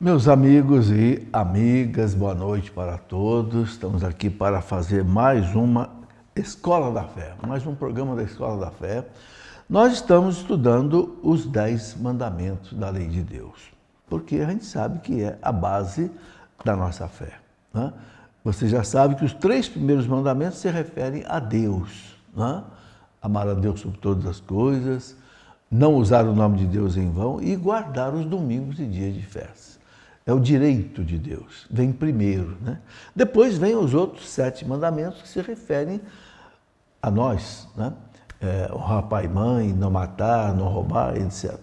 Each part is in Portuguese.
Meus amigos e amigas, boa noite para todos. Estamos aqui para fazer mais uma Escola da Fé, mais um programa da Escola da Fé. Nós estamos estudando os 10 mandamentos da lei de Deus, porque a gente sabe que é a base da nossa fé, né? Você já sabe que os 3 primeiros mandamentos se referem a Deus, né? Amar a Deus sobre todas as coisas, não usar o nome de Deus em vão e guardar os domingos e dias de festa. É o direito de Deus, vem primeiro, né? Depois vem os outros 7 mandamentos que se referem a nós, né? Honrar pai e mãe, não matar, não roubar, etc.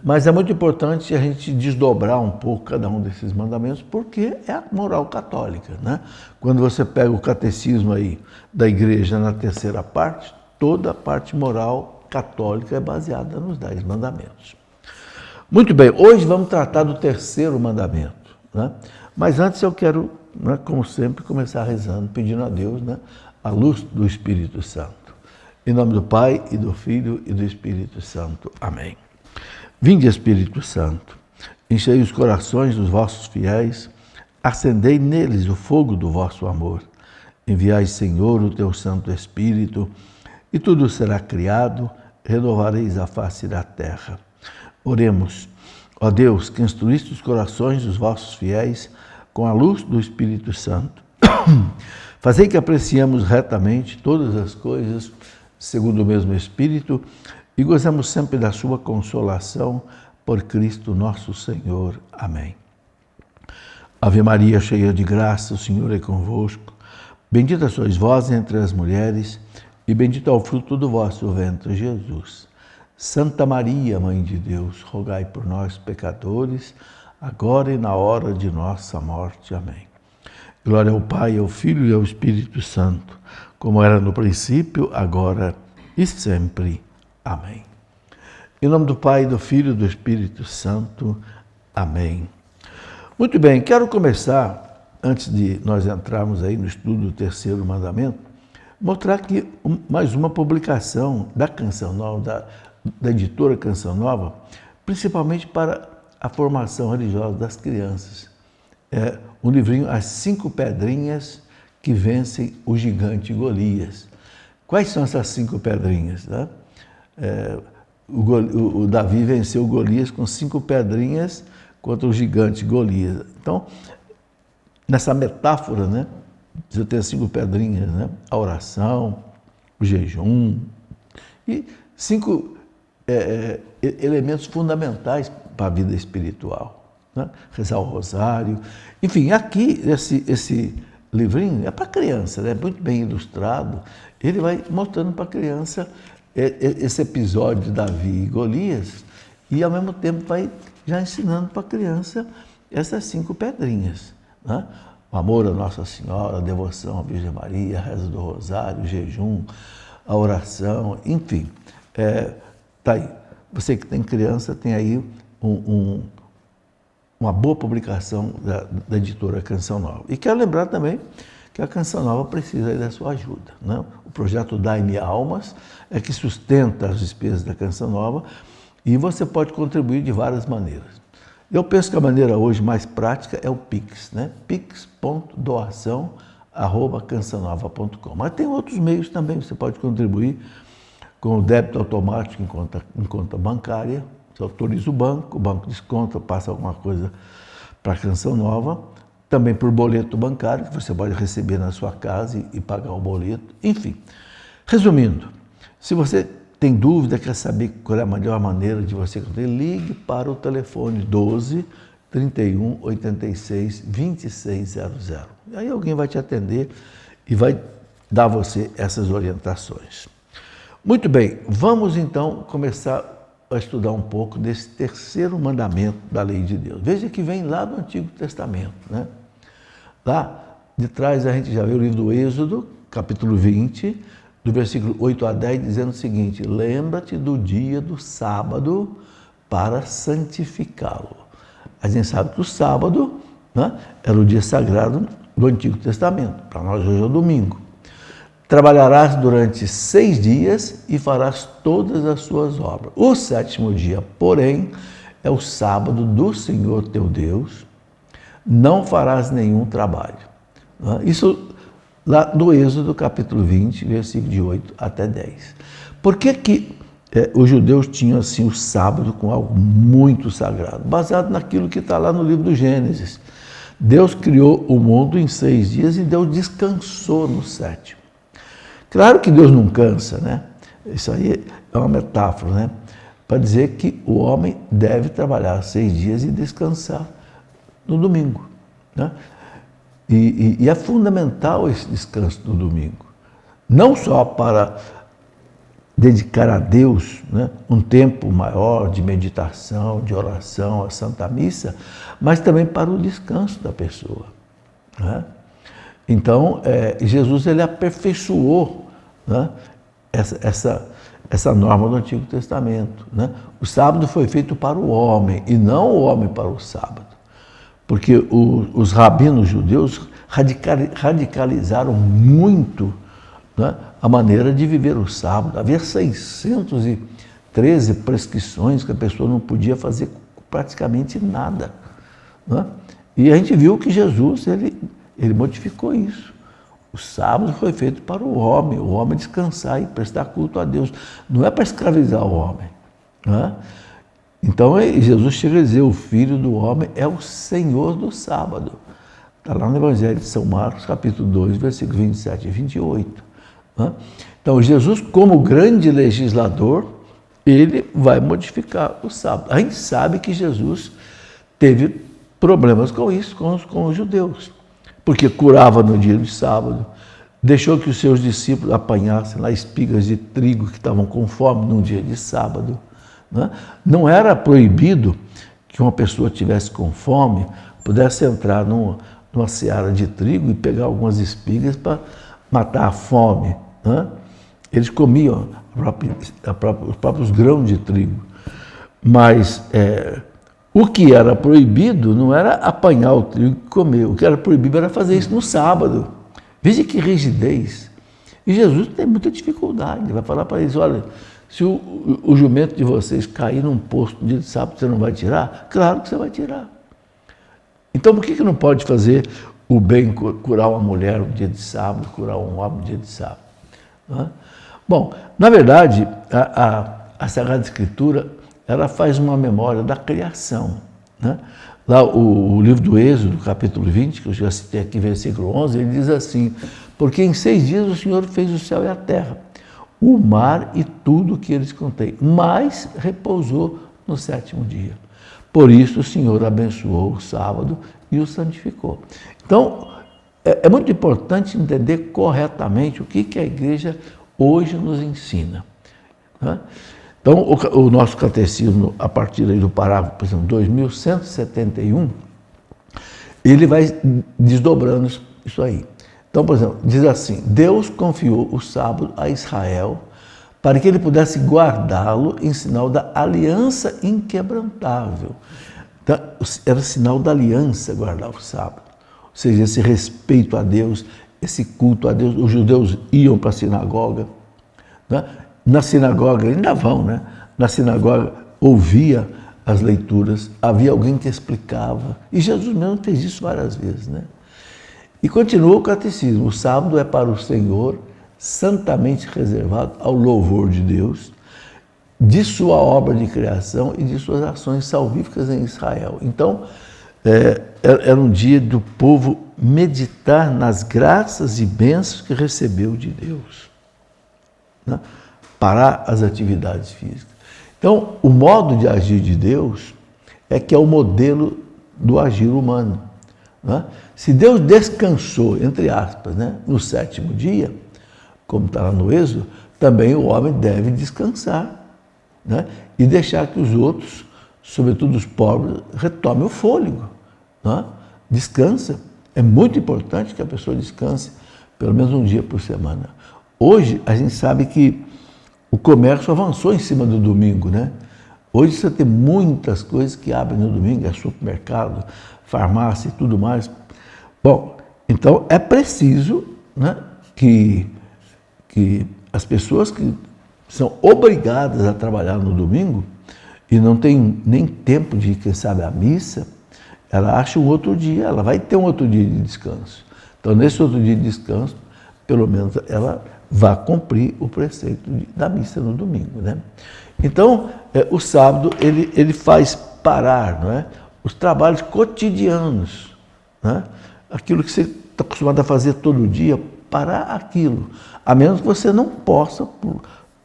Mas é muito importante a gente desdobrar um pouco cada um desses mandamentos, porque é a moral católica, né? Quando você pega o catecismo aí da igreja na terceira parte, toda a parte moral católica é baseada nos 10 mandamentos. Muito bem, hoje vamos tratar do terceiro mandamento, né? Mas antes eu quero, né, como sempre, começar rezando, pedindo a Deus, né, a luz do Espírito Santo. Em nome do Pai, e do Filho, e do Espírito Santo. Amém. Vinde, Espírito Santo, enchei os corações dos vossos fiéis, acendei neles o fogo do vosso amor. Enviai, Senhor, o teu Santo Espírito, e tudo será criado, renovareis a face da terra. Oremos. Ó Deus, que instruíste os corações dos vossos fiéis com a luz do Espírito Santo, fazei que apreciemos retamente todas as coisas segundo o mesmo Espírito e gozemos sempre da sua consolação por Cristo nosso Senhor. Amém. Ave Maria, cheia de graça, o Senhor é convosco. Bendita sois vós entre as mulheres e bendito é o fruto do vosso ventre, Jesus. Santa Maria, Mãe de Deus, rogai por nós, pecadores, agora e na hora de nossa morte. Amém. Glória ao Pai, ao Filho e ao Espírito Santo, como era no princípio, agora e sempre. Amém. Em nome do Pai, do Filho e do Espírito Santo. Amém. Muito bem, quero começar, antes de nós entrarmos aí no estudo do terceiro mandamento, mostrar aqui mais uma publicação da Canção Nova, da editora Canção Nova, principalmente para a formação religiosa das crianças. É um livrinho, As 5 Pedrinhas que Vencem o Gigante Golias. Quais são essas 5 pedrinhas, né? O Davi venceu Golias com 5 pedrinhas contra o gigante Golias. Então, nessa metáfora, né, você tem as 5 pedrinhas, né? A oração, o jejum e 5 elementos fundamentais para a vida espiritual, né? Rezar o rosário. Enfim, aqui esse livrinho é para criança, né? Muito bem ilustrado. Ele vai mostrando para a criança esse episódio de Davi e Golias e, ao mesmo tempo, vai já ensinando para a criança essas 5 pedrinhas, né? O amor a Nossa Senhora, a devoção à Virgem Maria, a reza do rosário, o jejum, a oração, enfim. Tá aí. Você que tem criança tem aí uma boa publicação da editora Canção Nova. E quero lembrar também que a Canção Nova precisa da sua ajuda, né? O projeto Dai-me Almas é que sustenta as despesas da Canção Nova e você pode contribuir de várias maneiras. Eu penso que a maneira hoje mais prática é o Pix, né? pix.doação@cançãonova.com. Mas tem outros meios também, você pode contribuir com o débito automático em conta bancária. Você autoriza o banco desconta, passa alguma coisa para a Canção Nova. Também por boleto bancário, que você pode receber na sua casa e pagar o boleto. Enfim, resumindo, se você tem dúvida, quer saber qual é a melhor maneira de você contribuir, ligue para o telefone 12 31 86 2600. E aí alguém vai te atender e vai dar a você essas orientações. Muito bem, vamos então começar a estudar um pouco desse terceiro mandamento da lei de Deus. Veja que vem lá do Antigo Testamento, né? Lá de trás a gente já vê o livro do Êxodo, capítulo 20, do versículo 8 a 10, dizendo o seguinte: lembra-te do dia do sábado para santificá-lo. A gente sabe que o sábado, né, era o dia sagrado do Antigo Testamento, para nós hoje é o domingo. Trabalharás durante 6 dias e farás todas as suas obras. O 7º dia, porém, é o sábado do Senhor teu Deus. não farás nenhum trabalho. Isso lá no Êxodo, capítulo 20, versículo de 8 até 10. Por que os judeus tinham assim o sábado como algo muito sagrado? Baseado naquilo que está lá no livro do Gênesis. Deus criou o mundo em 6 dias e Deus descansou no 7º. Claro que Deus não cansa, né? Isso aí é uma metáfora, né? Para dizer que o homem deve trabalhar 6 dias e descansar no domingo, né? E é fundamental esse descanso no domingo. Não só para dedicar a Deus, né, um tempo maior de meditação, de oração, a Santa Missa, mas também para o descanso da pessoa, né? Então, Jesus ele aperfeiçoou, né, essa norma do Antigo Testamento, né? O sábado foi feito para o homem e não o homem para o sábado. Porque os rabinos judeus radicalizaram muito, né, a maneira de viver o sábado. Havia 613 prescrições que a pessoa não podia fazer praticamente nada, né? E a gente viu que Jesus ele modificou isso. O sábado foi feito para o homem descansar e prestar culto a Deus. Não é para escravizar o homem, né? Então, Jesus chega a dizer, o Filho do Homem é o Senhor do sábado. Está lá no Evangelho de São Marcos, capítulo 2, versículos 27 e 28. Né? Então, Jesus, como grande legislador, ele vai modificar o sábado. A gente sabe que Jesus teve problemas com isso, com os judeus, porque curava no dia de sábado, deixou que os seus discípulos apanhassem lá espigas de trigo que estavam com fome no dia de sábado. Não era proibido que uma pessoa tivesse com fome, pudesse entrar numa seara de trigo e pegar algumas espigas para matar a fome, né? Eles comiam os próprios grãos de trigo. Mas o que era proibido não era apanhar o trigo e comer. O que era proibido era fazer isso no sábado. Veja que rigidez. E Jesus tem muita dificuldade. Ele vai falar para eles, olha, se o jumento de vocês cair num poço no dia de sábado, você não vai tirar? Claro que você vai tirar. Então, por que não pode fazer o bem, curar uma mulher no dia de sábado, curar um homem no dia de sábado? Bom, na verdade, a Sagrada Escritura, ela faz uma memória da criação, né? Lá o livro do Êxodo, capítulo 20, que eu já citei aqui, versículo 11, ele diz assim, porque em 6 dias o Senhor fez o céu e a terra, o mar e tudo que eles contêm, mas repousou no 7º dia. Por isso o Senhor abençoou o sábado e o santificou. Então, é muito importante entender corretamente o que a igreja hoje nos ensina, né? Então, o nosso catecismo, a partir aí do parágrafo, por exemplo, 2171, ele vai desdobrando isso aí. Então, por exemplo, diz assim, Deus confiou o sábado a Israel para que ele pudesse guardá-lo em sinal da aliança inquebrantável. Então, era sinal da aliança guardar o sábado. Ou seja, esse respeito a Deus, esse culto a Deus. Os judeus iam para a sinagoga, né? Na sinagoga, ainda vão, né? Na sinagoga ouvia as leituras, havia alguém que explicava. E Jesus mesmo fez isso várias vezes, né? E continua o catecismo, o sábado é para o Senhor, santamente reservado ao louvor de Deus, de sua obra de criação e de suas ações salvíficas em Israel. Então, era um dia do povo meditar nas graças e bênçãos que recebeu de Deus, né? Parar as atividades físicas. Então, o modo de agir de Deus é que é o modelo do agir humano, né? Se Deus descansou, entre aspas, né, no 7º dia, como está lá no Êxodo, também o homem deve descansar, né, e deixar que os outros, sobretudo os pobres, retomem o fôlego, né? Descansa. É muito importante que a pessoa descanse pelo menos um dia por semana. Hoje, a gente sabe que o comércio avançou em cima do domingo, né? Hoje você tem muitas coisas que abrem no domingo, é supermercado, farmácia e tudo mais. Bom, então é preciso, né, que as pessoas que são obrigadas a trabalhar no domingo e não têm nem tempo de, quem sabe, a missa, ela acha um outro dia, ela vai ter um outro dia de descanso. Então, nesse outro dia de descanso, pelo menos ela vai cumprir o preceito da missa no domingo, né? Então, o sábado, ele faz parar, não é? Os trabalhos cotidianos, né? Aquilo que você está acostumado a fazer todo dia, parar aquilo. A menos que você não possa,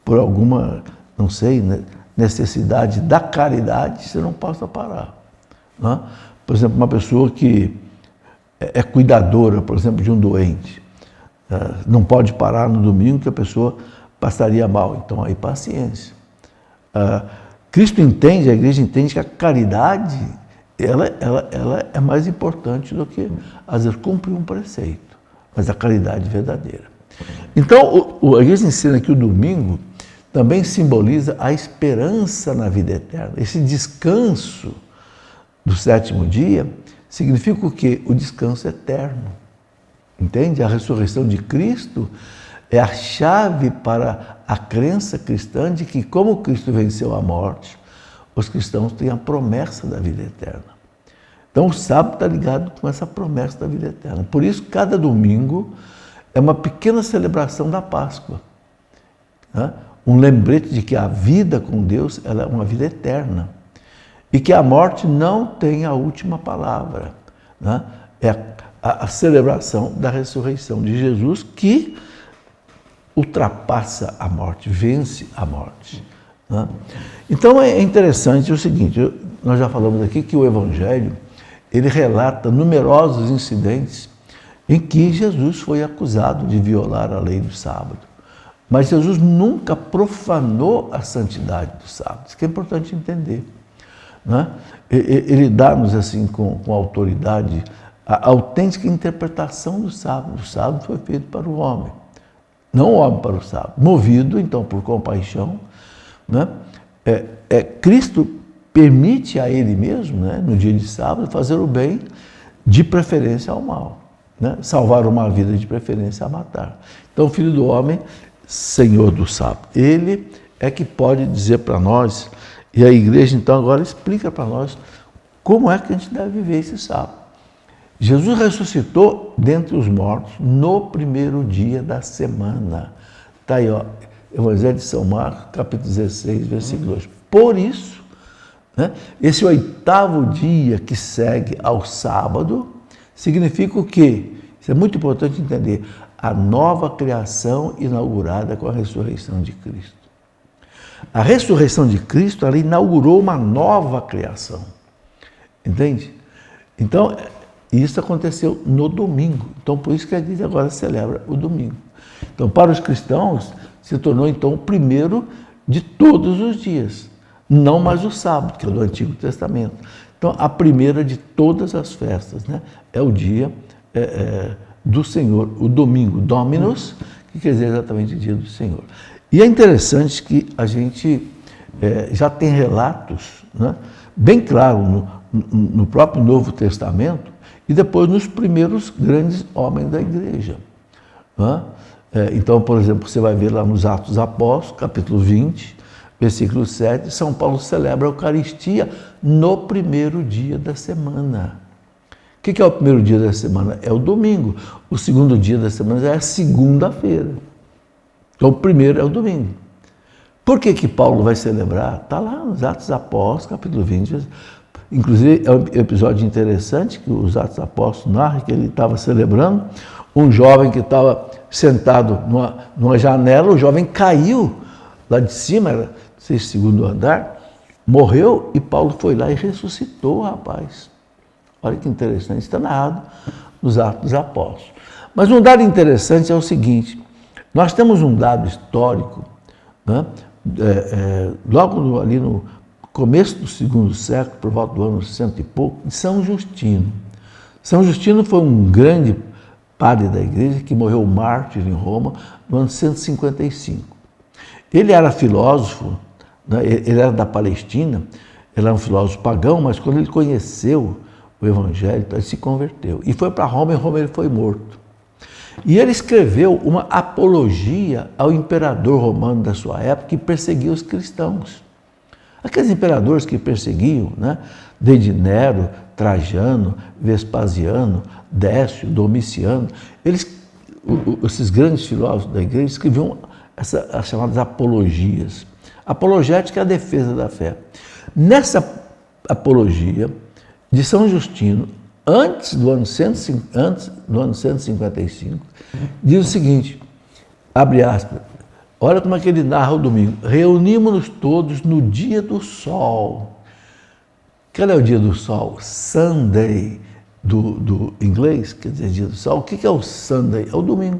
por alguma, não sei, né, necessidade da caridade, você não possa parar. Né? Por exemplo, uma pessoa que é cuidadora, por exemplo, de um doente, não pode parar no domingo que a pessoa passaria mal. Então, aí paciência. Cristo entende, a igreja entende que a caridade, ela é mais importante do que, às vezes, cumprir um preceito, mas a caridade verdadeira. Então, a igreja ensina que o domingo também simboliza a esperança na vida eterna. Esse descanso do sétimo dia significa o quê? O descanso eterno. Entende? A ressurreição de Cristo é a chave para a crença cristã de que, como Cristo venceu a morte, os cristãos têm a promessa da vida eterna. Então, o sábado está ligado com essa promessa da vida eterna. Por isso, cada domingo é uma pequena celebração da Páscoa. Né? Um lembrete de que a vida com Deus ela é uma vida eterna. E que a morte não tem a última palavra. Né? É a celebração da ressurreição de Jesus que ultrapassa a morte, vence a morte. Né? Então é interessante o seguinte, nós já falamos aqui que o Evangelho, ele relata numerosos incidentes em que Jesus foi acusado de violar a lei do sábado. Mas Jesus nunca profanou a santidade do sábado. Isso que é importante entender. Né? Ele dá-nos assim com autoridade a autêntica interpretação do sábado. O sábado foi feito para o homem, não o homem para o sábado. Movido, então, por compaixão, né? Cristo permite a Ele mesmo, né, no dia de sábado, fazer o bem, de preferência ao mal. Né? Salvar uma vida, de preferência a matar. Então, o Filho do Homem, Senhor do sábado. Ele é que pode dizer para nós, e a igreja, então, agora explica para nós como é que a gente deve viver esse sábado. Jesus ressuscitou dentre os mortos no primeiro dia da semana. Está aí, ó, Evangelho de São Marcos, capítulo 16, versículo 2. Por isso, né, esse oitavo dia que segue ao sábado, significa o quê? Isso é muito importante entender. A nova criação inaugurada com a ressurreição de Cristo. A ressurreição de Cristo, ela inaugurou uma nova criação. Entende? Então, isso aconteceu no domingo. Então, por isso que a igreja agora celebra o domingo. Então, para os cristãos, se tornou, então, o primeiro de todos os dias. Não mais o sábado, que é do Antigo Testamento. Então, a primeira de todas as festas, né? É o dia do Senhor, o domingo, Dominus, que quer dizer exatamente o dia do Senhor. E é interessante que a gente já tem relatos, né, bem claros no próprio Novo Testamento e depois nos primeiros grandes homens da igreja. Né? Então, por exemplo, você vai ver lá nos Atos dos Apóstolos, capítulo 20, versículo 7, São Paulo celebra a Eucaristia no primeiro dia da semana. O que é o primeiro dia da semana? É o domingo. O segundo dia da semana é a segunda-feira. Então, o primeiro é o domingo. Por que Paulo vai celebrar? Está lá nos Atos dos Apóstolos, capítulo 20. Inclusive, é um episódio interessante que os Atos dos Apóstolos narram que ele estava celebrando. Um jovem que estava sentado numa janela, o jovem caiu lá de cima, era, não sei, segundo andar, morreu e Paulo foi lá e ressuscitou o rapaz. Olha que interessante, está narrado nos Atos dos Apóstolos. Mas um dado interessante é o seguinte, nós temos um dado histórico, né, logo ali no começo do segundo século, por volta do ano 100 e pouco, de São Justino. São Justino foi um grande padre da igreja que morreu mártir em Roma no ano 155. Ele era filósofo, né, ele era da Palestina, ele era um filósofo pagão, mas quando ele conheceu o Evangelho, ele se converteu. E foi para Roma, e em Roma ele foi morto. E ele escreveu uma apologia ao imperador romano da sua época que perseguia os cristãos. Aqueles imperadores que perseguiam, né, desde Nero, Trajano, Vespasiano, Décio, Domiciano, esses grandes filósofos da igreja escreviam as chamadas apologias. Apologética é a defesa da fé. Nessa apologia de São Justino, antes do ano 155, diz o seguinte, abre aspas, olha como é que ele narra o domingo. Reunimos-nos todos no dia do sol. Qual é o dia do sol? Sunday, do inglês, quer dizer dia do sol. O que é o Sunday? É o domingo.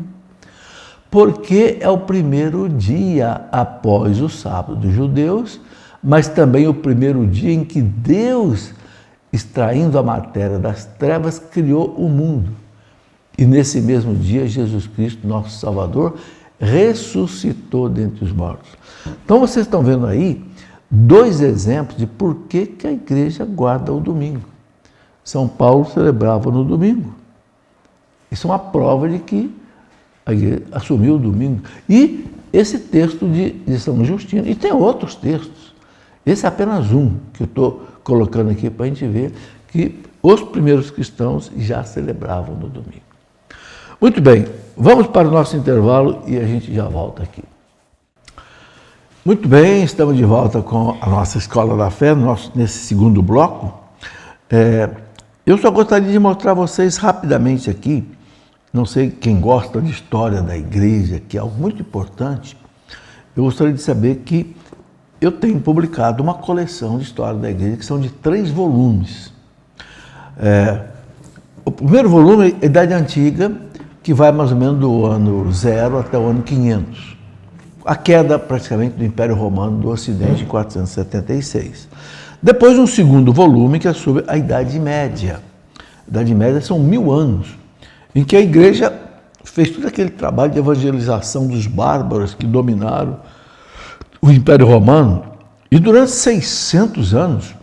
Porque é o primeiro dia após o sábado dos judeus, mas também o primeiro dia em que Deus, extraindo a matéria das trevas, criou o mundo. E nesse mesmo dia, Jesus Cristo, nosso Salvador, ressuscitou dentre os mortos. Então vocês estão vendo aí dois exemplos de por que a igreja guarda o domingo. São Paulo celebrava no domingo. Isso é uma prova de que a igreja assumiu o domingo. E esse texto de São Justino, e tem outros textos, esse é apenas um que eu estou colocando aqui para a gente ver que os primeiros cristãos já celebravam no domingo. Muito bem, vamos para o nosso intervalo e a gente já volta aqui. Muito bem, estamos de volta com a nossa Escola da Fé, nesse segundo bloco. Eu só gostaria de mostrar a vocês rapidamente aqui, não sei quem gosta de história da igreja, que é algo muito importante, eu gostaria de saber que eu tenho publicado uma coleção de história da igreja, que são de 3 volumes. O primeiro volume é Idade Antiga, que vai mais ou menos do ano 0 até o ano 500. A queda praticamente do Império Romano do Ocidente em 476. Depois um segundo volume que é sobre a Idade Média. A Idade Média são 1000 anos, em que a igreja fez todo aquele trabalho de evangelização dos bárbaros que dominaram o Império Romano. E durante 600 anos,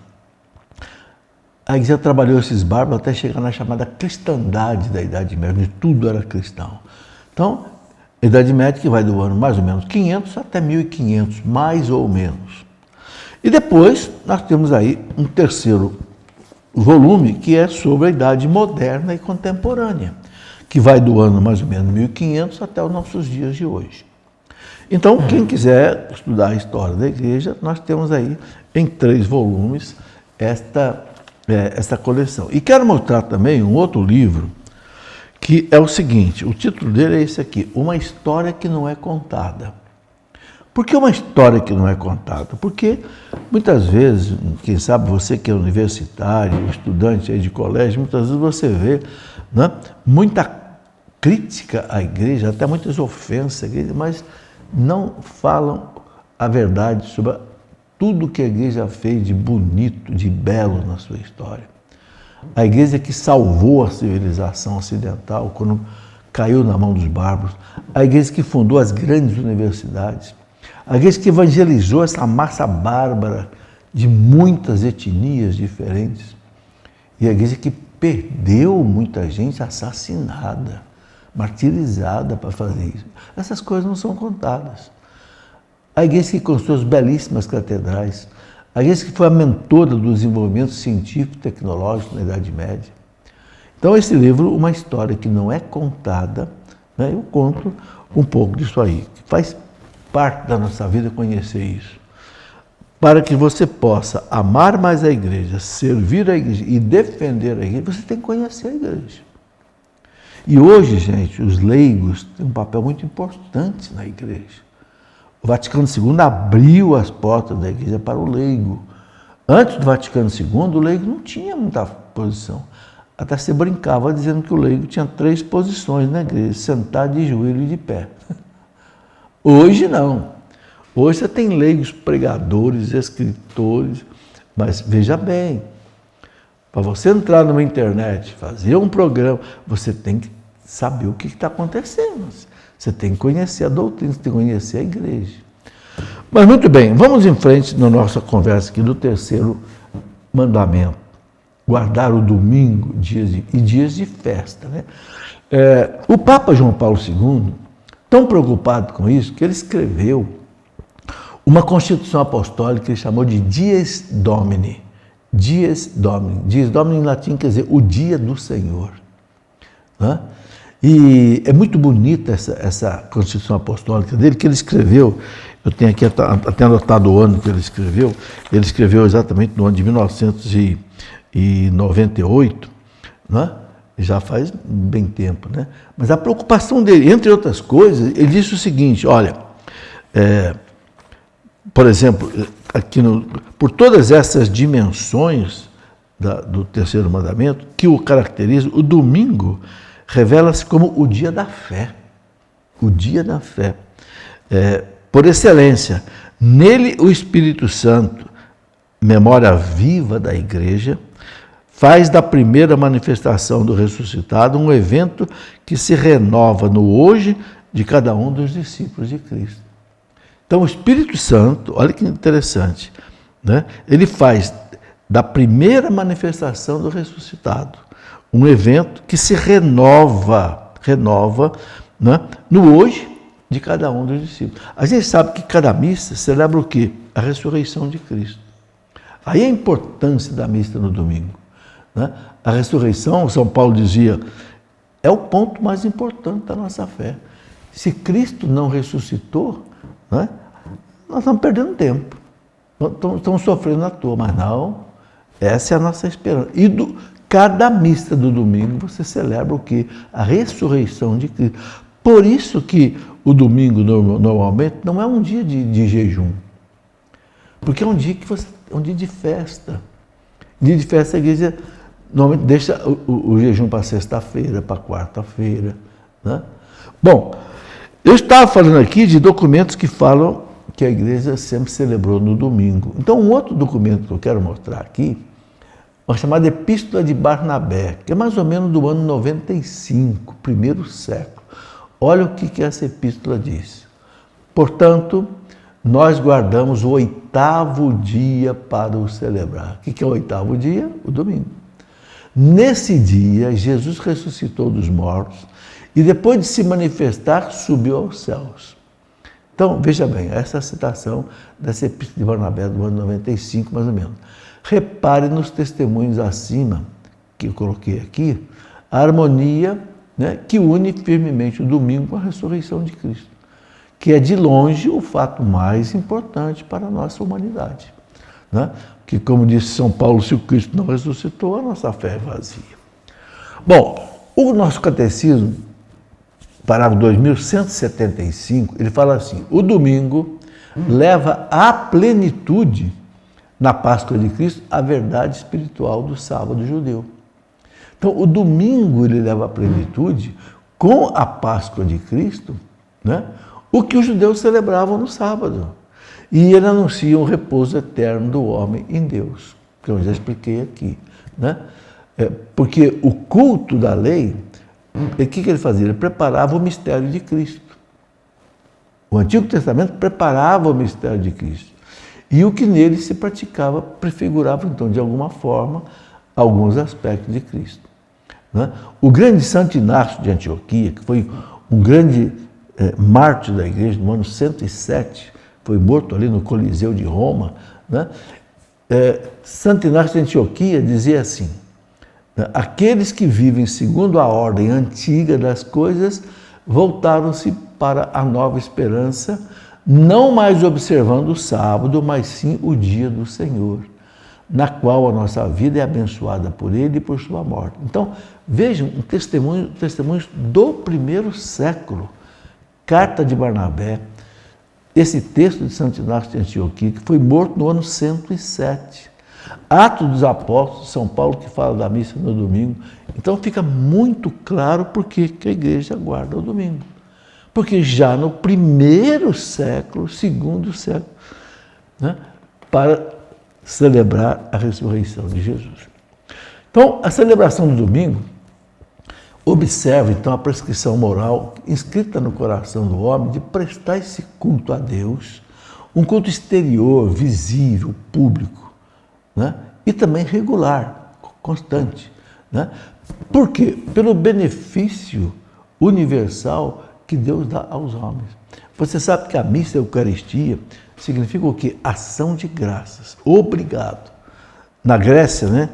a igreja trabalhou esses bárbaros até chegar na chamada cristandade da Idade Média, onde tudo era cristão. Então, a Idade Média que vai do ano mais ou menos 500 até 1500, mais ou menos. E depois nós temos aí um terceiro volume que é sobre a Idade Moderna e Contemporânea, que vai do ano mais ou menos 1500 até os nossos dias de hoje. Então, quem quiser estudar a história da igreja, nós temos aí em 3 volumes esta coleção. E quero mostrar também um outro livro, que é o seguinte, o título dele é esse aqui, Uma História que Não é Contada. Por que uma história que não é contada? Porque muitas vezes, quem sabe você que é universitário, estudante aí de colégio, muitas vezes você vê, né, muita crítica à igreja, até muitas ofensas à igreja, mas não falam a verdade sobre tudo que a igreja fez de bonito, de belo na sua história. A igreja que salvou a civilização ocidental quando caiu na mão dos bárbaros, a igreja que fundou as grandes universidades, a igreja que evangelizou essa massa bárbara de muitas etnias diferentes, e a igreja que perdeu muita gente assassinada, martirizada para fazer isso. Essas coisas não são contadas. A igreja que construiu as belíssimas catedrais, a igreja que foi a mentora do desenvolvimento científico e tecnológico na Idade Média. Então, esse livro, Uma História que Não é Contada, né, eu conto um pouco disso aí. Faz parte da nossa vida conhecer isso. Para que você possa amar mais a igreja, servir a igreja e defender a igreja, você tem que conhecer a igreja. E hoje, gente, os leigos têm um papel muito importante na igreja. O Vaticano II abriu as portas da igreja para o leigo. Antes do Vaticano II, o leigo não tinha muita posição. Até se brincava dizendo que o leigo tinha 3 posições na igreja, sentado, de joelho e de pé. Hoje não. Hoje você tem leigos pregadores, escritores, mas veja bem, para você entrar numa internet, fazer um programa, você tem que saber o que está acontecendo. Você tem que conhecer a doutrina, você tem que conhecer a igreja. Mas muito bem, vamos em frente na nossa conversa aqui do terceiro mandamento. Guardar o domingo e dias de festa. Né? O Papa João Paulo II, tão preocupado com isso, que ele escreveu uma Constituição Apostólica que ele chamou de Dies Domini, Dies Domini. Dies Domini em latim quer dizer o dia do Senhor. Né? E é muito bonita essa Constituição Apostólica dele, que ele escreveu. Eu tenho aqui até anotado o ano que ele escreveu exatamente no ano de 1998, né? Já faz bem tempo, né? Mas a preocupação dele, entre outras coisas, ele disse o seguinte, olha, por exemplo, aqui por todas essas dimensões do terceiro mandamento, que o caracteriza, o domingo revela-se como o dia da fé. O dia da fé. Por excelência, nele o Espírito Santo, memória viva da igreja, faz da primeira manifestação do ressuscitado um evento que se renova no hoje de cada um dos discípulos de Cristo. Então o Espírito Santo, olha que interessante, né? Ele faz da primeira manifestação do ressuscitado um evento que se renova, né? No hoje de cada um dos discípulos. A gente sabe que cada missa celebra o quê? A ressurreição de Cristo. Aí a importância da missa no domingo. Né? A ressurreição, São Paulo dizia, é o ponto mais importante da nossa fé. Se Cristo não ressuscitou, né, nós estamos perdendo tempo. Estamos sofrendo à toa, mas não, essa é a nossa esperança. E cada missa do domingo você celebra o quê? A ressurreição de Cristo. Por isso que o domingo normalmente não é um dia de jejum, porque é um dia é um dia de festa. Dia de festa a igreja normalmente deixa o jejum para sexta-feira, para quarta-feira. Né? Bom, eu estava falando aqui de documentos que falam que a igreja sempre celebrou no domingo. Então, um outro documento que eu quero mostrar aqui, uma chamada Epístola de Barnabé, que é mais ou menos do ano 95, primeiro século. Olha o que essa epístola diz. Portanto, nós guardamos o 8º dia para o celebrar. O que é o 8º dia? O domingo. Nesse dia, Jesus ressuscitou dos mortos e depois de se manifestar, subiu aos céus. Então, veja bem, essa é a citação dessa epístola de Barnabé do ano 95, mais ou menos. Repare nos testemunhos acima, que eu coloquei aqui, a harmonia, né, que une firmemente o domingo com a ressurreição de Cristo, que é de longe o fato mais importante para a nossa humanidade. Né? Que, como disse São Paulo, se o Cristo não ressuscitou, a nossa fé é vazia. Bom, o nosso catecismo, parágrafo 2175, ele fala assim, o domingo leva à plenitude, na Páscoa de Cristo, a verdade espiritual do sábado judeu. Então, o domingo ele leva à plenitude, com a Páscoa de Cristo, né, o que os judeus celebravam no sábado. E ele anuncia o repouso eterno do homem em Deus, que eu já expliquei aqui. Né? Porque o culto da lei, o que ele fazia? Ele preparava o mistério de Cristo. O Antigo Testamento preparava o mistério de Cristo. E o que nele se praticava prefigurava, então, de alguma forma, alguns aspectos de Cristo. Né? O grande Santo Inácio de Antioquia, que foi um grande mártir da igreja no ano 107, foi morto ali no Coliseu de Roma, né? Santo Inácio de Antioquia dizia assim, né? Aqueles que vivem segundo a ordem antiga das coisas voltaram-se para a nova esperança, não mais observando o sábado, mas sim o dia do Senhor, na qual a nossa vida é abençoada por Ele e por sua morte. Então, vejam um testemunhos do primeiro século, Carta de Barnabé, esse texto de Santo Inácio de Antioquia, que foi morto no ano 107. Atos dos Apóstolos, São Paulo, que fala da missa no domingo. Então fica muito claro por que a igreja guarda o domingo. Porque já no primeiro século, segundo século, né, para celebrar a ressurreição de Jesus. Então, a celebração do domingo observa, então, a prescrição moral inscrita no coração do homem de prestar esse culto a Deus, um culto exterior, visível, público, né? E também regular, constante. Né? Por quê? Pelo benefício universal que Deus dá aos homens. Você sabe que a missa e a Eucaristia significa o quê? Ação de graças. Obrigado. na Grécia, né?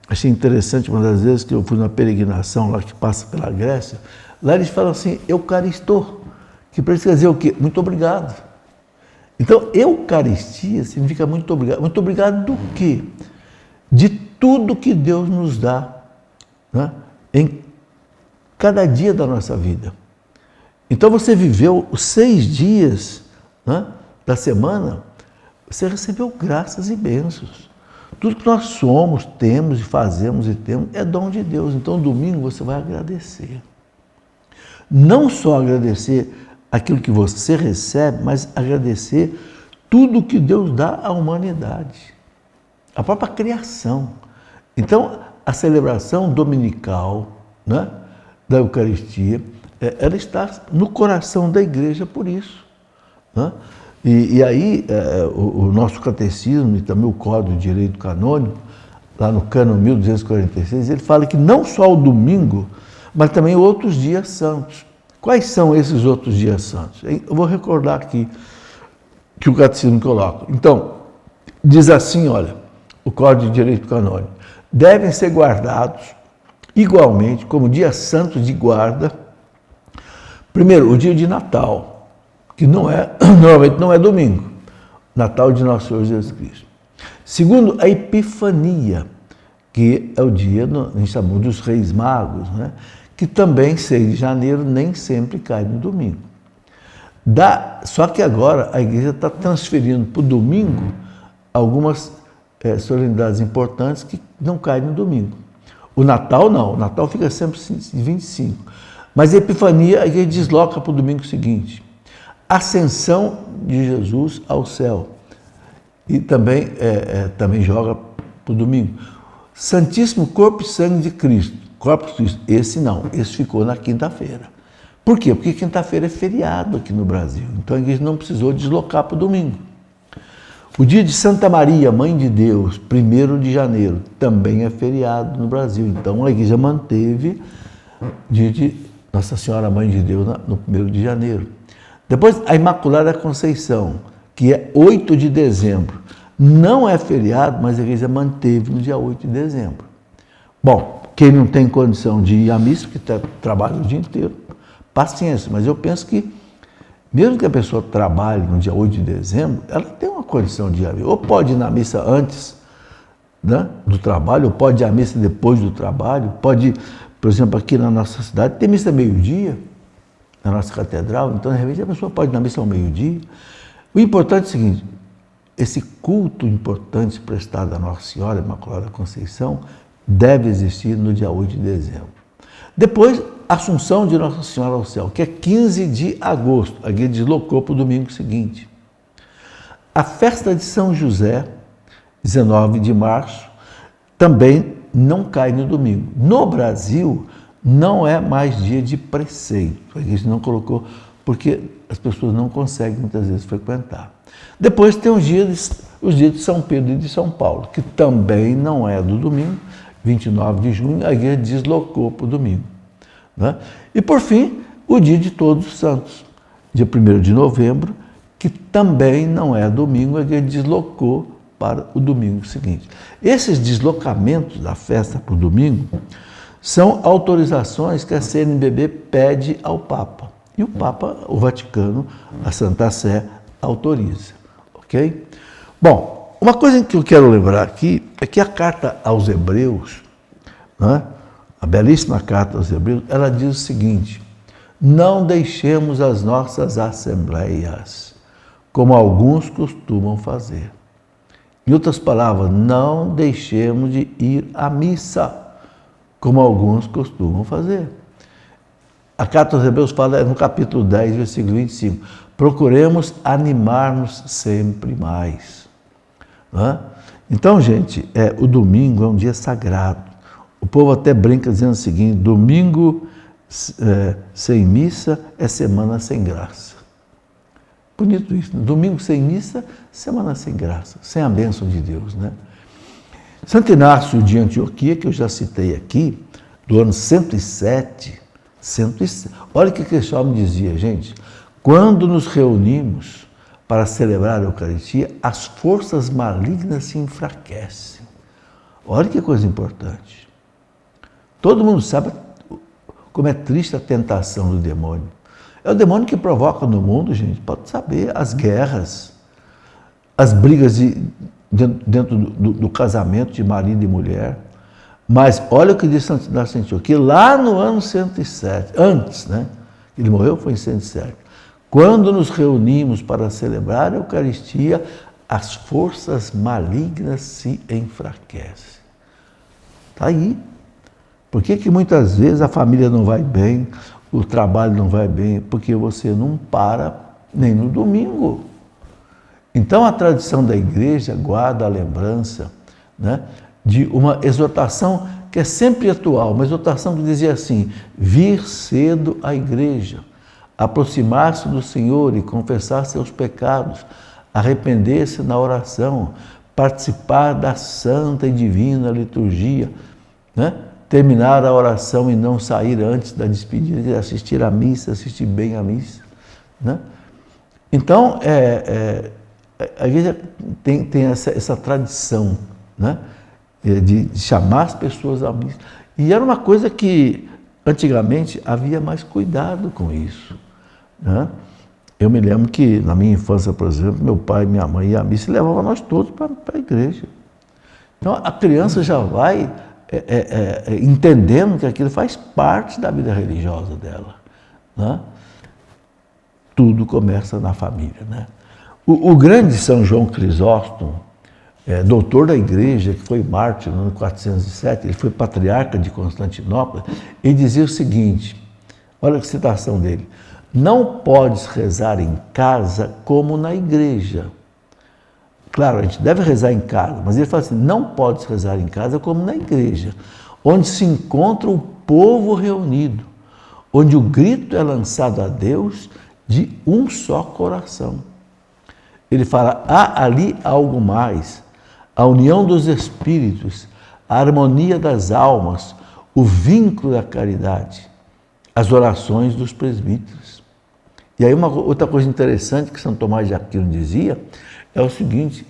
Achei interessante uma das vezes que eu fui numa peregrinação lá que passa pela Grécia, lá eles falam assim, Eucaristou, que precisa dizer o quê? Muito obrigado. Então, Eucaristia significa muito obrigado. Muito obrigado do quê? De tudo que Deus nos dá, né? Em cada dia da nossa vida. Então, você viveu os 6 dias, né, da semana, você recebeu graças e bênçãos. Tudo que nós somos, temos e fazemos e temos é dom de Deus. Então, domingo você vai agradecer. Não só agradecer aquilo que você recebe, mas agradecer tudo que Deus dá à humanidade, a própria criação. Então, a celebração dominical, né, da Eucaristia, ela está no coração da igreja por isso, né? E aí, o nosso catecismo e também o Código de Direito Canônico, lá no Cânon 1246, ele fala que não só o domingo, mas também outros dias santos. Quais são esses outros dias santos? Eu vou recordar aqui que o catecismo coloca. Então, diz assim, olha, o Código de Direito Canônico, devem ser guardados igualmente como dias santos de guarda. Primeiro, o dia de Natal, que normalmente não é domingo, Natal de Nosso Senhor Jesus Cristo. Segundo, a Epifania, que é o dia, a gente chama dos Reis Magos, né? Que também, 6 de janeiro, nem sempre cai no domingo. Só que agora a igreja está transferindo para o domingo algumas solenidades importantes que não caem no domingo. O Natal não, o Natal fica sempre 25. Mas a Epifania a igreja desloca para o domingo seguinte. Ascensão de Jesus ao céu. E também, também joga para o domingo. Santíssimo Corpo e Sangue de Cristo. Corpo de Cristo. Esse não, esse ficou na quinta-feira. Por quê? Porque quinta-feira é feriado aqui no Brasil. Então a igreja não precisou deslocar para o domingo. O dia de Santa Maria, Mãe de Deus, 1º de janeiro, também é feriado no Brasil. Então a igreja manteve o dia de Nossa Senhora Mãe de Deus no 1º de janeiro. Depois, a Imaculada Conceição, que é 8 de dezembro. Não é feriado, mas a igreja manteve no dia 8 de dezembro. Bom, quem não tem condição de ir à missa, porque trabalha o dia inteiro, paciência. Mas eu penso que, mesmo que a pessoa trabalhe no dia 8 de dezembro, ela tem uma condição de ir à missa. Ou pode ir na missa antes, né, do trabalho, ou pode ir à missa depois do trabalho. Pode ir, por exemplo, aqui na nossa cidade, tem missa meio-dia, na nossa catedral, então, de repente, a pessoa pode ir na missa ao meio-dia. O importante é o seguinte, esse culto importante prestado à Nossa Senhora Imaculada Conceição deve existir no dia 8 de dezembro. Depois, a Assunção de Nossa Senhora ao céu, que é 15 de agosto, a igreja deslocou para o domingo seguinte. A festa de São José, 19 de março, também não cai no domingo. No Brasil, não é mais dia de preceito. A igreja não colocou, porque as pessoas não conseguem muitas vezes frequentar. Depois tem os dias de São Pedro e de São Paulo, que também não é do domingo, 29 de junho, a igreja deslocou para o domingo, né? E por fim, o dia de Todos os Santos, dia 1º de novembro, que também não é domingo, a igreja deslocou para o domingo seguinte. Esses deslocamentos da festa para o domingo são autorizações que a CNBB pede ao Papa. E o Papa, o Vaticano, a Santa Sé, autoriza. Ok? Bom, uma coisa que eu quero lembrar aqui é que a carta aos Hebreus, né, a belíssima carta aos Hebreus, ela diz o seguinte: não deixemos as nossas assembleias, como alguns costumam fazer. Em outras palavras, não deixemos de ir à missa, como alguns costumam fazer. A carta aos Hebreus fala no capítulo 10, versículo 25, procuremos animar-nos sempre mais. Não é? Então, gente, o domingo é um dia sagrado. O povo até brinca dizendo o seguinte: domingo sem missa é semana sem graça. Bonito isso, né? Domingo sem missa, semana sem graça, sem a bênção de Deus, né? Santo Inácio de Antioquia, que eu já citei aqui, do ano 107, olha o que esse homem dizia, gente: quando nos reunimos para celebrar a Eucaristia, as forças malignas se enfraquecem. Olha que coisa importante. Todo mundo sabe como é triste a tentação do demônio. É o demônio que provoca no mundo, gente, pode saber, as guerras, as brigas dentro do casamento de marido e mulher. Mas olha o que diz Santo Inácio de Antioquia, que lá no ano 107, antes, né? Ele morreu foi em 107. Quando nos reunimos para celebrar a Eucaristia, as forças malignas se enfraquecem. Está aí. Por que muitas vezes a família não vai bem, o trabalho não vai bem? Porque você não para nem no domingo. Então a tradição da igreja guarda a lembrança, né, de uma exortação que é sempre atual, uma exortação que dizia assim: vir cedo à igreja, aproximar-se do Senhor e confessar seus pecados, arrepender-se na oração, participar da santa e divina liturgia, né? Terminar a oração e não sair antes da despedida, assistir à missa, assistir bem à missa, né? Então, a igreja tem essa tradição, né, de chamar as pessoas à missa. E era uma coisa que, antigamente, havia mais cuidado com isso, né? Eu me lembro que, na minha infância, por exemplo, meu pai e minha mãe iam à missa e levavam nós todos para a igreja. Então, a criança já vai entendendo que aquilo faz parte da vida religiosa dela, né? Tudo começa na família, né? O grande São João Crisóstomo, doutor da igreja, que foi mártir no ano 407, ele foi patriarca de Constantinopla, ele dizia o seguinte, olha a citação dele: não podes rezar em casa como na igreja. Claro, a gente deve rezar em casa, mas ele fala assim, não podes rezar em casa como na igreja, onde se encontra o povo reunido, onde o grito é lançado a Deus de um só coração. Ele fala, há ali algo mais, a união dos espíritos, a harmonia das almas, o vínculo da caridade, as orações dos presbíteros. E aí uma outra coisa interessante que São Tomás de Aquino dizia é o seguinte,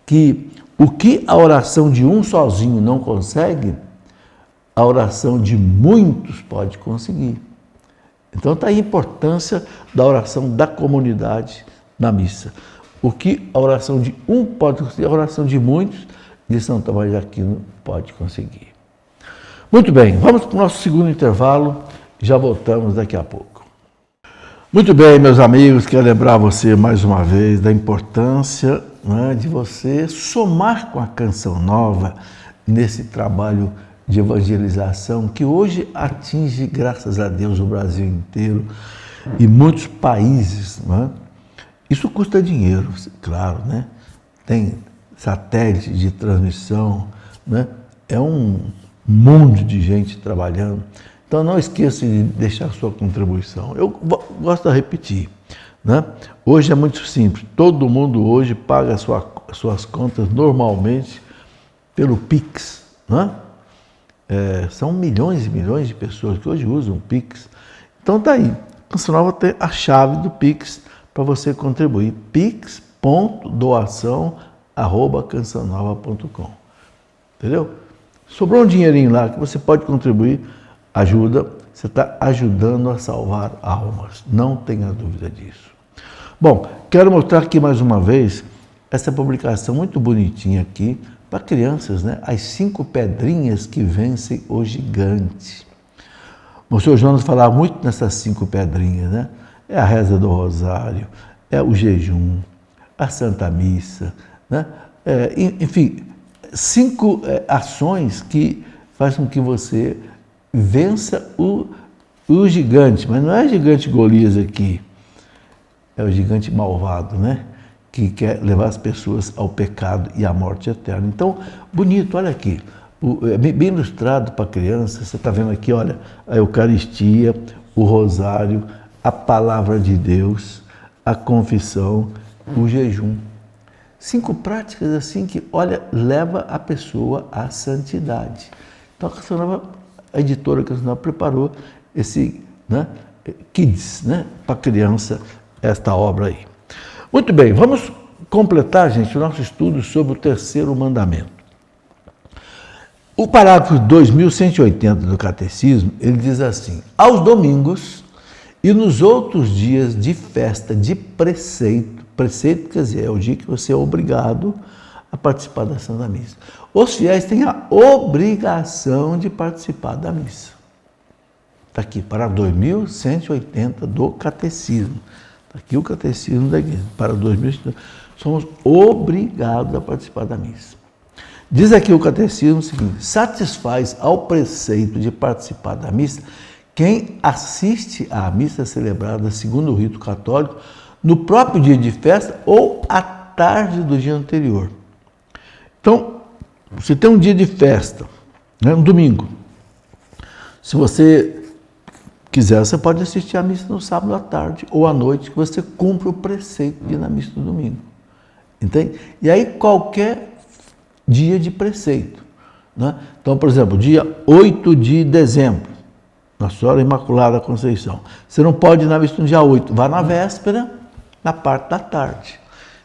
que o que a oração de um sozinho não consegue, a oração de muitos pode conseguir. Então está aí a importância da oração da comunidade na missa. O que a oração de um pode conseguir, a oração de muitos, de São Tomás de Aquino, pode conseguir. Muito bem, vamos para o nosso segundo intervalo, já voltamos daqui a pouco. Muito bem, meus amigos, quero lembrar você mais uma vez da importância, né, de você somar com a Canção Nova nesse trabalho de evangelização que hoje atinge, graças a Deus, o Brasil inteiro e muitos países, né? Isso custa dinheiro, claro, né? Tem satélite de transmissão, né? É um mundo de gente trabalhando. Então não esqueça de deixar sua contribuição. Eu gosto de repetir, né? Hoje é muito simples, todo mundo hoje paga suas contas normalmente pelo Pix, né? São milhões e milhões de pessoas que hoje usam o Pix. Então está aí, a Canção Nova tem a chave do Pix para você contribuir, pix.doação@cançãonova.com. Entendeu? Sobrou um dinheirinho lá que você pode contribuir, ajuda, você está ajudando a salvar almas, não tenha dúvida disso. Bom, quero mostrar aqui mais uma vez essa publicação muito bonitinha aqui para crianças, né? As 5 pedrinhas que vencem o gigante. O senhor Jonas falava muito nessas 5 pedrinhas, né? É a reza do rosário, é o jejum, a Santa Missa, né? Enfim, 5 ações que fazem com que você vença o gigante, mas não é o gigante Golias aqui, é o gigante malvado, né? Que quer levar as pessoas ao pecado e à morte eterna. Então, bonito, olha aqui, bem ilustrado para criança, você está vendo aqui, olha, a Eucaristia, o rosário, a palavra de Deus, a confissão, o jejum. 5 práticas assim que, olha, leva a pessoa à santidade. Então, a Canção Nova, a editora Canção Nova preparou esse, né, Kids, né, para criança, esta obra aí. Muito bem, vamos completar, gente, o nosso estudo sobre o terceiro mandamento. O parágrafo 2180 do Catecismo, ele diz assim: aos domingos e nos outros dias de festa de preceito, preceito quer dizer, é o dia que você é obrigado a participar da Santa Missa. Os fiéis têm a obrigação de participar da missa. Está aqui, para 2180 do Catecismo. Está aqui o Catecismo da Igreja. Para 2180, somos obrigados a participar da missa. Diz aqui o Catecismo o seguinte: satisfaz ao preceito de participar da missa quem assiste à missa celebrada segundo o rito católico no próprio dia de festa ou à tarde do dia anterior. Então, você tem um dia de festa, né, um domingo. Se você quiser, você pode assistir à missa no sábado à tarde ou à noite, que você cumpre o preceito de ir na missa do domingo. Entende? E aí, qualquer dia de preceito, né? Então, por exemplo, dia 8 de dezembro, Nossa Senhora Imaculada Conceição. Você não pode ir na missa no dia 8, vá na véspera, na parte da tarde.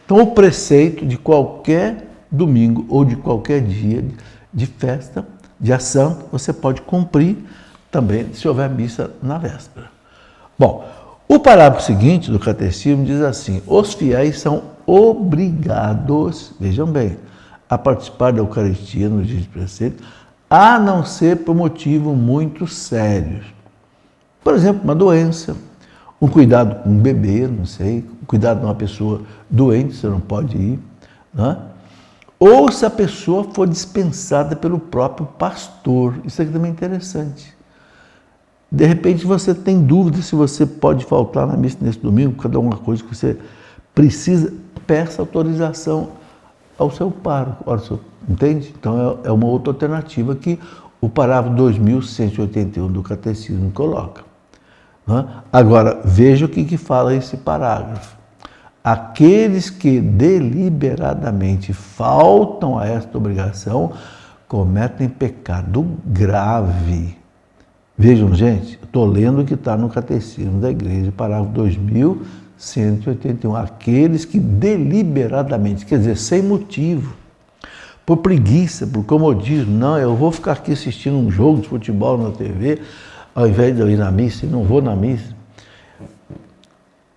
Então, o preceito de qualquer domingo ou de qualquer dia de festa, dia santo, você pode cumprir também se houver missa na véspera. Bom, o parágrafo seguinte do Catecismo diz assim: os fiéis são obrigados, vejam bem, a participar da Eucaristia no dia de preceito, a não ser por motivo muito sério. Por exemplo, uma doença, um cuidado com um bebê, não sei, um cuidado de uma pessoa doente, você não pode ir, né? Ou se a pessoa for dispensada pelo próprio pastor. Isso aqui também é interessante. De repente você tem dúvida se você pode faltar na missa nesse domingo, cada uma coisa que você precisa, peça autorização ao seu pároco, entende? Então é uma outra alternativa que o parágrafo 2181 do Catecismo coloca. Né? Agora, veja o que fala esse parágrafo. Aqueles que deliberadamente faltam a esta obrigação cometem pecado grave. Vejam, gente, estou lendo o que está no Catecismo da Igreja, parágrafo 2181. Aqueles que deliberadamente, quer dizer, sem motivo, por preguiça, por comodismo, não, eu vou ficar aqui assistindo um jogo de futebol na TV, ao invés de eu ir na missa, e não vou na missa.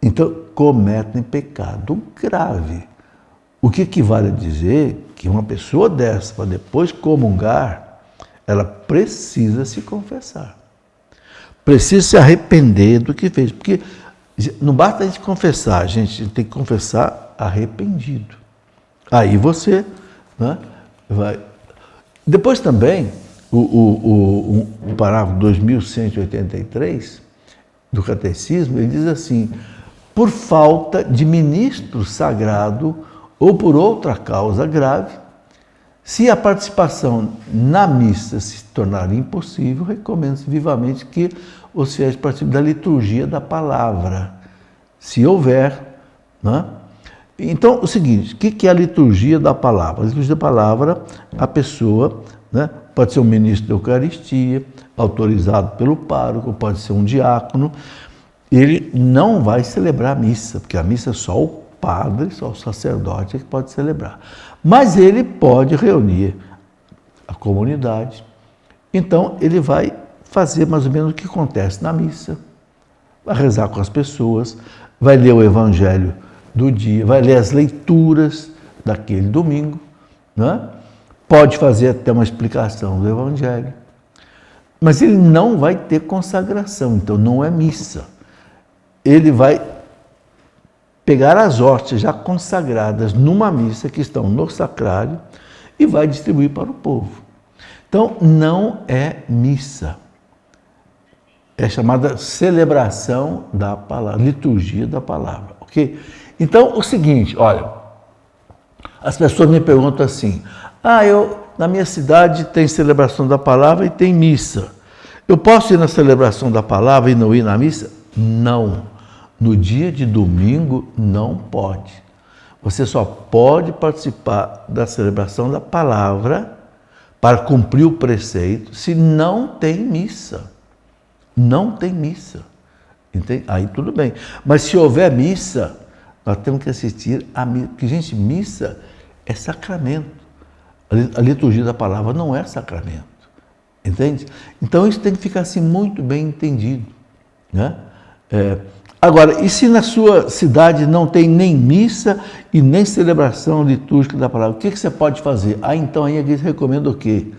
Então, cometem pecado grave. O que equivale a dizer que uma pessoa dessa, para depois comungar, ela precisa se confessar. Precisa se arrepender do que fez. Porque não basta a gente confessar, a gente tem que confessar arrependido. Aí você, né, vai. Depois também, o parágrafo 2183 do Catecismo, ele diz assim: por falta de ministro sagrado ou por outra causa grave, se a participação na missa se tornar impossível, recomenda-se vivamente que os fiéis participem da liturgia da palavra, se houver, né? Então, o seguinte, o que é a liturgia da palavra? A liturgia da palavra, a pessoa, né, pode ser um ministro da Eucaristia, autorizado pelo pároco, pode ser um diácono, ele não vai celebrar a missa, porque a missa é só o padre, só o sacerdote é que pode celebrar. Mas ele pode reunir a comunidade. Então, ele vai fazer mais ou menos o que acontece na missa, vai rezar com as pessoas, vai ler o Evangelho do dia, vai ler as leituras daquele domingo, né? Pode fazer até uma explicação do Evangelho. Mas ele não vai ter consagração, então não é missa. Ele vai pegar as hóstias já consagradas numa missa que estão no sacrário e vai distribuir para o povo. Então, não é missa. É chamada celebração da palavra, liturgia da palavra, ok? Então, o seguinte, olha, as pessoas me perguntam assim: na minha cidade tem celebração da palavra e tem missa. Eu posso ir na celebração da palavra e não ir na missa? Não. No dia de domingo, não pode. Você só pode participar da celebração da palavra para cumprir o preceito se não tem missa. Não tem missa. Entende? Aí tudo bem. Mas se houver missa, nós temos que assistir a missa, porque, gente, missa é sacramento. A liturgia da palavra não é sacramento, entende? Então isso tem que ficar assim muito bem entendido, né? Agora, e se na sua cidade não tem nem missa e nem celebração litúrgica da palavra, o que você pode fazer? Então aí a igreja recomenda o quê?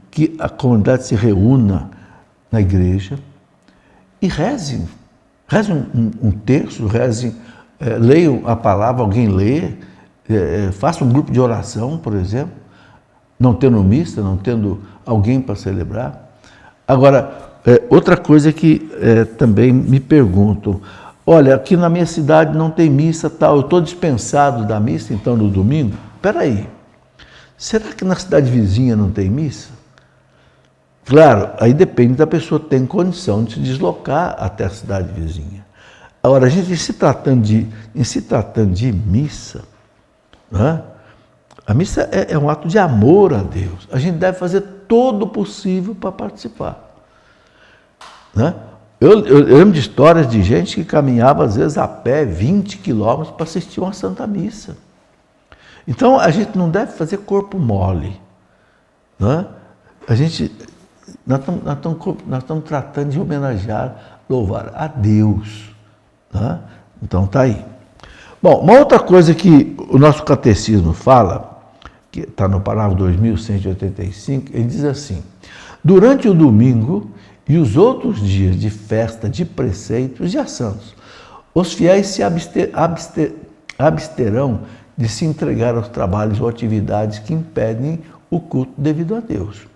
Que a comunidade se reúna na igreja e reze um terço, leiam a palavra, alguém lê, faça um grupo de oração, por exemplo, não tendo missa, não tendo alguém para celebrar. Agora, outra coisa que também me perguntam, olha, aqui na minha cidade não tem missa, tal, eu estou dispensado da missa, então, no domingo? Espera aí, será que na cidade vizinha não tem missa? Claro, aí depende da pessoa ter condição de se deslocar até a cidade vizinha. Agora, a gente, em se tratando de missa, né? A missa é um ato de amor a Deus. A gente deve fazer todo o possível para participar, né? Eu lembro de histórias de gente que caminhava, às vezes, a pé 20 quilômetros para assistir uma Santa Missa. Então, a gente não deve fazer corpo mole, né? Nós estamos tratando de homenagear, louvar a Deus, né? Então, está aí. Bom, uma outra coisa que o nosso catecismo fala, que está no parágrafo 2185, ele diz assim: durante o domingo e os outros dias de festa de preceitos e santos, os fiéis se absterão de se entregar aos trabalhos ou atividades que impedem o culto devido a Deus,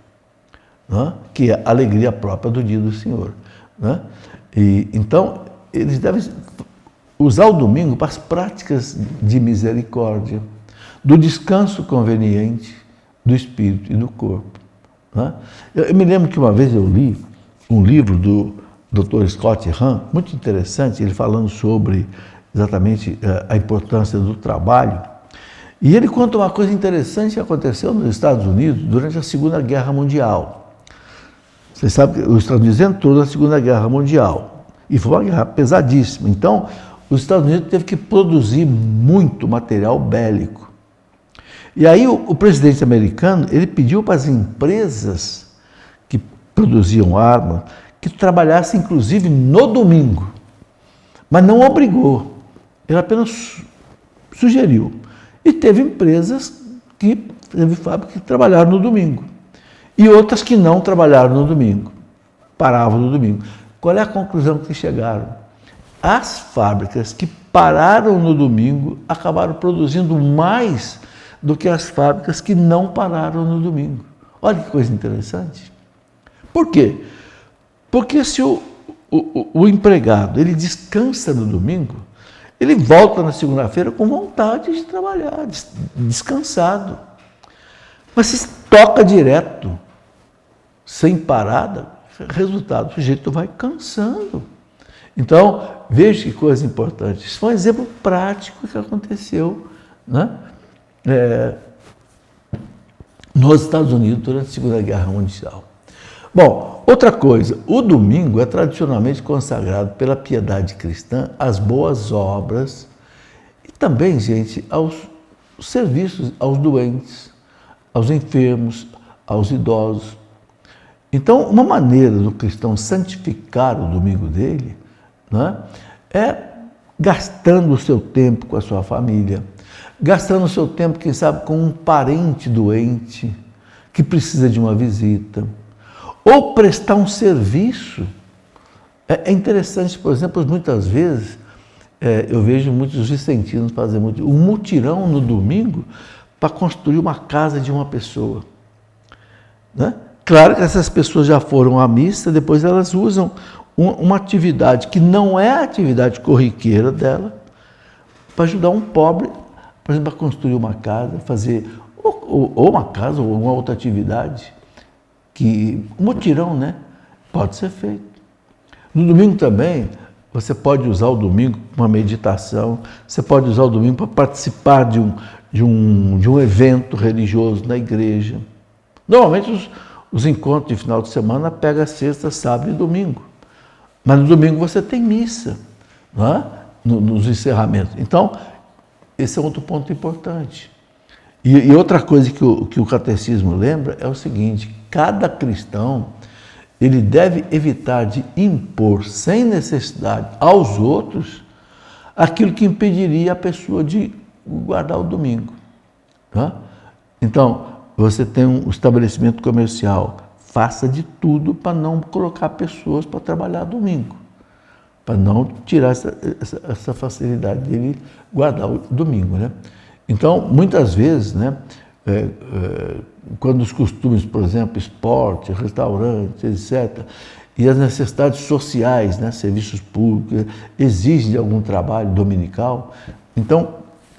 né? Que é a alegria própria do dia do Senhor, né? E, então, eles devem usar o domingo para as práticas de misericórdia, do descanso conveniente do espírito e do corpo, né? Eu me lembro que uma vez eu li um livro do Dr. Scott Hahn, muito interessante, ele falando sobre exatamente a importância do trabalho, e ele conta uma coisa interessante que aconteceu nos Estados Unidos durante a Segunda Guerra Mundial. Vocês sabem que os Estados Unidos entrou na Segunda Guerra Mundial, e foi uma guerra pesadíssima. Então, os Estados Unidos teve que produzir muito material bélico. E aí o presidente americano, ele pediu para as empresas que produziam armas que trabalhassem inclusive no domingo, mas não obrigou, ele apenas sugeriu. E teve empresas teve fábricas que trabalharam no domingo e outras que não trabalharam no domingo, paravam no domingo. Qual é a conclusão que chegaram? As fábricas que pararam no domingo acabaram produzindo mais do que as fábricas que não pararam no domingo. Olha que coisa interessante. Por quê? Porque se o empregado ele descansa no domingo, ele volta na segunda-feira com vontade de trabalhar, descansado. Mas se toca direto, sem parada, resultado, o sujeito vai cansando. Então, veja que coisa importante. Isso foi um exemplo prático que aconteceu, né? Nos Estados Unidos durante a Segunda Guerra Mundial. Bom, outra coisa, o domingo é tradicionalmente consagrado pela piedade cristã às boas obras e também, gente, aos serviços aos doentes, aos enfermos, aos idosos. Então, uma maneira do cristão santificar o domingo dele, né, é gastando o seu tempo com a sua família, gastando o seu tempo, quem sabe, com um parente doente que precisa de uma visita, ou prestar um serviço. É interessante, por exemplo, muitas vezes eu vejo muitos vicentinos fazer um mutirão no domingo para construir uma casa de uma pessoa, né? Claro que essas pessoas já foram à missa, depois elas usam uma atividade que não é a atividade corriqueira dela para ajudar um pobre, por exemplo, a construir uma casa, fazer ou uma casa ou uma outra atividade. Que o mutirão, né, pode ser feito. No domingo também, você pode usar o domingo para uma meditação, você pode usar o domingo para participar de um evento religioso na igreja. Normalmente os encontros de final de semana pegam sexta, sábado e domingo. Mas no domingo você tem missa, não é? nos encerramentos. Então, esse é outro ponto importante. E outra coisa que o catecismo lembra é o seguinte: cada cristão ele deve evitar de impor sem necessidade aos outros aquilo que impediria a pessoa de guardar o domingo. Tá? Então, você tem um estabelecimento comercial, faça de tudo para não colocar pessoas para trabalhar domingo, para não tirar essa facilidade dele guardar o domingo, né? Então, muitas vezes, né, quando os costumes, por exemplo, esporte, restaurantes, etc., e as necessidades sociais, né, serviços públicos, exigem algum trabalho dominical, então,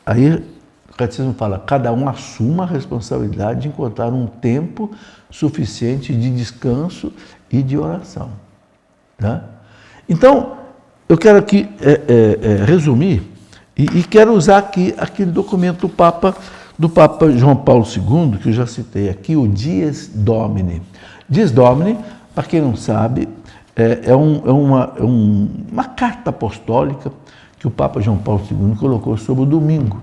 aí o catecismo fala, cada um assuma a responsabilidade de encontrar um tempo suficiente de descanso e de oração. Tá? Então, eu quero aqui resumir e quero usar aqui aquele documento do Papa João Paulo II, que eu já citei aqui, o Dies Domini. Dies Domini, para quem não sabe, é uma carta apostólica que o Papa João Paulo II colocou sobre o domingo.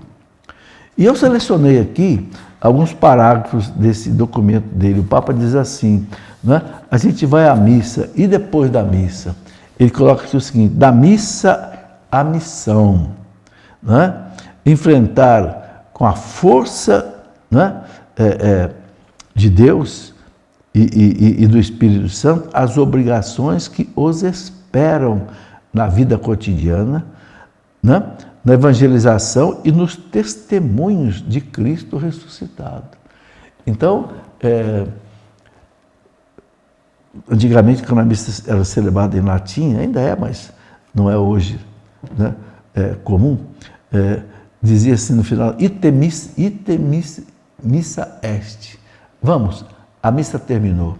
E eu selecionei aqui alguns parágrafos desse documento dele. O Papa diz assim, né? A gente vai à missa e depois da missa, ele coloca aqui o seguinte, da missa à missão, né? Enfrentar com a força, né, de Deus e do Espírito Santo as obrigações que os esperam na vida cotidiana, né? Na evangelização e nos testemunhos de Cristo ressuscitado. Então, antigamente, quando a missa era celebrada em latim, ainda é, mas não é hoje, né, comum, dizia assim no final, ite missa est. Vamos, a missa terminou.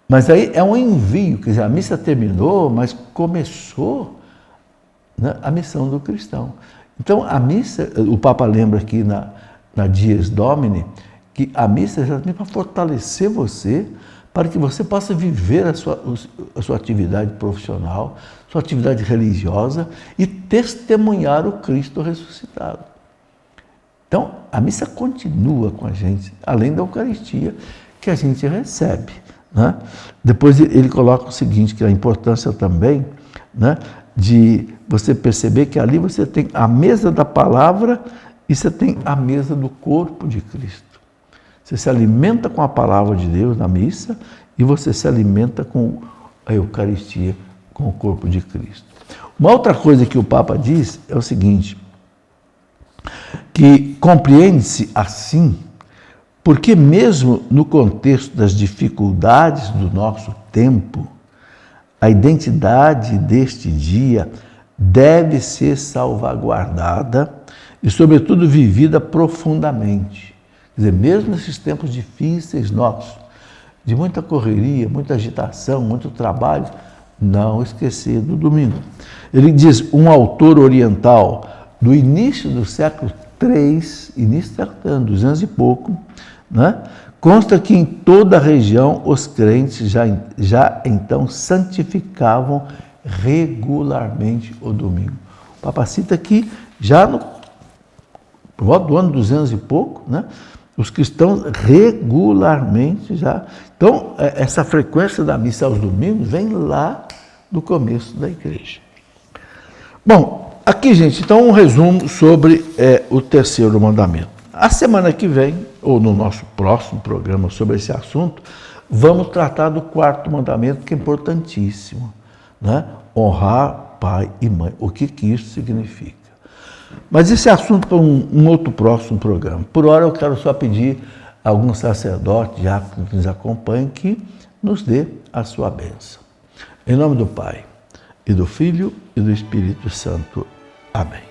Mas aí é um envio, quer dizer, a missa terminou, mas começou, né, a missão do cristão. Então, a missa, o Papa lembra aqui na Dies Domini, que a missa é exatamente para fortalecer você, para que você possa viver a sua atividade profissional, sua atividade religiosa e testemunhar o Cristo ressuscitado. Então, a missa continua com a gente, além da Eucaristia que a gente recebe. Né? Depois ele coloca o seguinte, que é a importância também, né, de você perceber que ali você tem a mesa da palavra e você tem a mesa do corpo de Cristo. Você se alimenta com a palavra de Deus na missa e você se alimenta com a Eucaristia, com o corpo de Cristo. Uma outra coisa que o Papa diz é o seguinte, que compreende-se assim, porque mesmo no contexto das dificuldades do nosso tempo, a identidade deste dia deve ser salvaguardada e, sobretudo, vivida profundamente. Quer dizer, mesmo nesses tempos difíceis nossos, de muita correria, muita agitação, muito trabalho, não esquecer do domingo. Ele diz, um autor oriental do início do século III, início do século III, 200 e pouco, né? Consta que em toda a região os crentes já então santificavam regularmente o domingo. O Papa cita que já por volta do ano 200 e pouco, né, os cristãos regularmente já... Então, essa frequência da missa aos domingos vem lá do começo da igreja. Bom, aqui, gente, então um resumo sobre o terceiro mandamento. A semana que vem, ou no nosso próximo programa sobre esse assunto, vamos tratar do quarto mandamento, que é importantíssimo, né? Honrar pai e mãe. O que isso significa? Mas esse assunto para um outro próximo programa. Por hora eu quero só pedir a algum sacerdote, diácono que nos acompanhe, que nos dê a sua bênção. Em nome do Pai, e do Filho, e do Espírito Santo. Amém.